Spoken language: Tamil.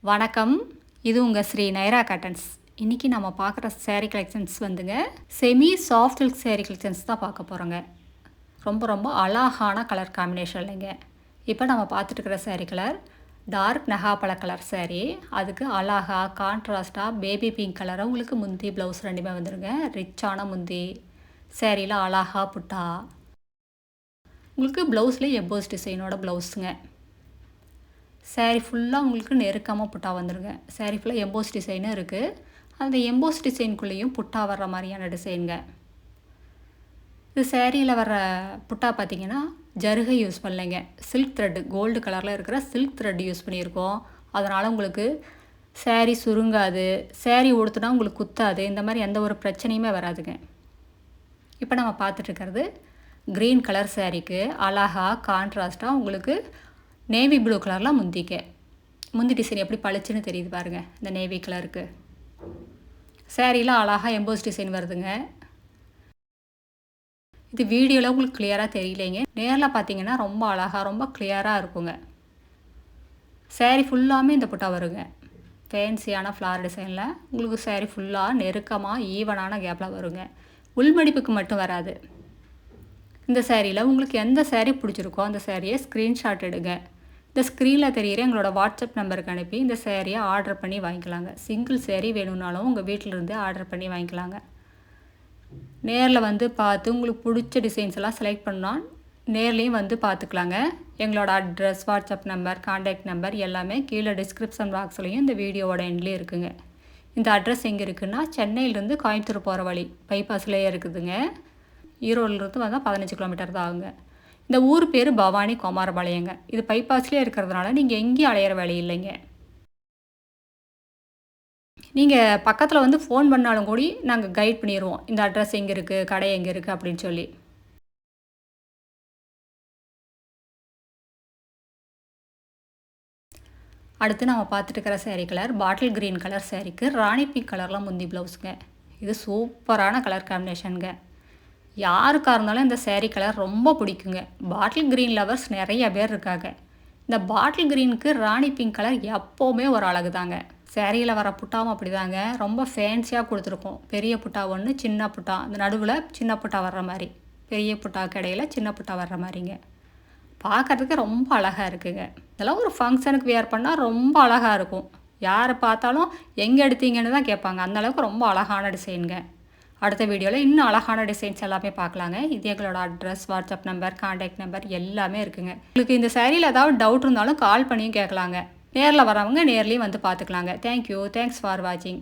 வணக்கம், இது உங்கள் ஸ்ரீ நைரா காட்டன்ஸ். இன்றைக்கி நம்ம பார்க்குற சேரீ கலெக்ஷன்ஸ் வந்துங்க semi soft silk sari collections தான் பார்க்க போகிறோங்க. ரொம்ப அழகான கலர் காம்பினேஷன் இல்லைங்க. இப்போ நம்ம பார்த்துட்டு இருக்கிற சேரீ கலர் டார்க் நகாப்பழ கலர் சேரீ. அதுக்கு அழகாக கான்ட்ராஸ்டாக பேபி பிங்க் கலராக உங்களுக்கு முந்தி ப்ளவுஸ் ரெண்டுமே வந்துடுங்க. ரிச்சான முந்தி சேரீயில் அழகாக புட்டா உங்களுக்கு ப்ளவுஸ்லேயே எம்போஸ் டிசைனோட ப்ளவுஸுங்க. சேரீ ஃபுல்லாக உங்களுக்கு நெருக்கமாக புட்டா வந்துடுங்க. சேரீ ஃபுல்லாக எம்போஸ் டிசைனும் இருக்குது. அந்த எம்போஸ் டிசைனுக்குள்ளேயும் புட்டா வர்ற மாதிரியான டிசைனுங்க. இது சேரீயில் வர்ற புட்டா பார்த்திங்கன்னா ஜருகை யூஸ் பண்ணலைங்க. சில்க் த்ரெட்டு, கோல்டு கலரில் இருக்கிற சில்க் த்ரெட் யூஸ் பண்ணியிருக்கோம். அதனால் உங்களுக்கு சேரீ சுருங்காது, சேரீ உடுத்துனா உங்களுக்கு குத்தாது, இந்த மாதிரி எந்த ஒரு பிரச்சனையுமே வராதுங்க. இப்போ நம்ம பார்த்துட்ருக்கிறது க்ரீன் கலர் சேரீக்கு அழகாக கான்ட்ராஸ்ட்டாக உங்களுக்கு நேவி ப்ளூ கலரில் முந்தி டிசைன் எப்படி பளிச்சுன்னு தெரியுது பாருங்கள். இந்த நேவி கலருக்கு சேரீயில் அழகாக எம்போஸ் டிசைன் வருதுங்க. இது வீடியோவில் உங்களுக்கு கிளியராக தெரியலைங்க. நேரில் பார்த்தீங்கன்னா ரொம்ப அழகாக ரொம்ப கிளியராக இருக்குங்க. சேரீ ஃபுல்லாமே இந்த புட்டா வருங்க. ஃபேன்சியான ஃப்ளார் டிசைனில் உங்களுக்கு சேரீ ஃபுல்லாக நெருக்கமாக ஈவனான கேப்பில் வருங்க. உள்மடிப்புக்கு மட்டும் வராது. இந்த சேரீயில் உங்களுக்கு எந்த சேரீ பிடிச்சிருக்கோ அந்த சேரீயை ஸ்க்ரீன்ஷாட் எடுங்க. இந்த ஸ்க்ரீனில் தெரிகிற எங்களோட வாட்ஸ்அப் நம்பருக்கு அனுப்பி இந்த சேரீயை ஆர்டர் பண்ணி வாங்கிக்கலாங்க. சிங்கிள் சேரீ வேணும்னாலும் உங்கள் வீட்டிலிருந்து ஆர்டர் பண்ணி வாங்கிக்கலாங்க. நேரில் வந்து பார்த்து உங்களுக்கு பிடிச்ச டிசைன்ஸ் எல்லாம் செலக்ட் பண்ணால் நேர்லேயும் வந்து பார்த்துக்கலாங்க. எங்களோட address, WhatsApp number, contact number எல்லாமே கீழே டிஸ்கிரிப்ஷன் பாக்ஸ்லேயும் இந்த வீடியோவோட எண்ட்லேயும் இருக்குதுங்க. இந்த அட்ரஸ் எங்கே இருக்குதுன்னா சென்னையிலேருந்து கோயம்புத்தூர் போகிற வழி பைபாஸ்லேயே இருக்குதுங்க. ஈரோடுலேருந்து வந்தால் 15 கிலோமீட்டர் தான் ஆகுங்க. இந்த ஊர் பேர் பவானி குமாரபாளையங்க. இது பைபாஸ்லேயே இருக்கிறதுனால நீங்கள் எங்கேயும் அலையிற வேலை இல்லைங்க. நீங்கள் பக்கத்தில் வந்து ஃபோன் பண்ணாலும் கூடி நாங்கள் கைட் பண்ணிடுவோம். இந்த அட்ரஸ் எங்கே இருக்குது, கடை எங்கே இருக்குது அப்படின்னு சொல்லி. அடுத்து நம்ம பார்த்துட்டு இருக்கிற sari colour bottle green colour சேரீக்கு ராணி பிங்க் கலரில் முந்தி ப்ளவுஸுங்க. இது சூப்பரான கலர் காம்பினேஷனுங்க. யாருக்காக இருந்தாலும் இந்த சேரீ கலர் ரொம்ப பிடிக்குங்க. பாட்டில் க்ரீன் லவர்ஸ் நிறைய பேர் இருக்காங்க. இந்த பாட்டில் க்ரீனுக்கு ராணி பிங்க் கலர் எப்போவுமே ஒரு அழகு தாங்க. சேரீயில் வர புட்டாவும் அப்படி தாங்க. ரொம்ப ஃபேன்சியாக கொடுத்துருக்கோம். பெரிய புட்டா ஒன்று, சின்ன புட்டா, அந்த நடுவில் சின்ன புட்டா வர்ற மாதிரி, பெரிய புட்டாவுக்கு இடையில் சின்ன புட்டா வர்ற மாதிரிங்க. பார்க்குறதுக்கு ரொம்ப அழகாக இருக்குங்க. இதெல்லாம் ஒரு ஃபங்க்ஷனுக்கு வியர் பண்ணால் ரொம்ப அழகாக இருக்கும். யாரை பார்த்தாலும் எங்கே எடுத்தீங்கன்னு தான் கேட்பாங்க. அந்தளவுக்கு ரொம்ப அழகான டிசைனுங்க. அடுத்த வீடியோவில் இன்னும் அழகான டிசைன்ஸ் எல்லாமே பார்க்கலாங்க. இது எங்களோட address, WhatsApp number, contact number எல்லாமே இருக்குங்க. உங்களுக்கு இந்த சேரீயில் ஏதாவது டவுட் இருந்தாலும் கால் பண்ணியும் கேட்கலாங்க. நேரில் வரவங்க நேர்லேயும் வந்து பார்த்துக்கலாங்க. தேங்க்யூ. தேங்க்ஸ் ஃபார் வாட்சிங்.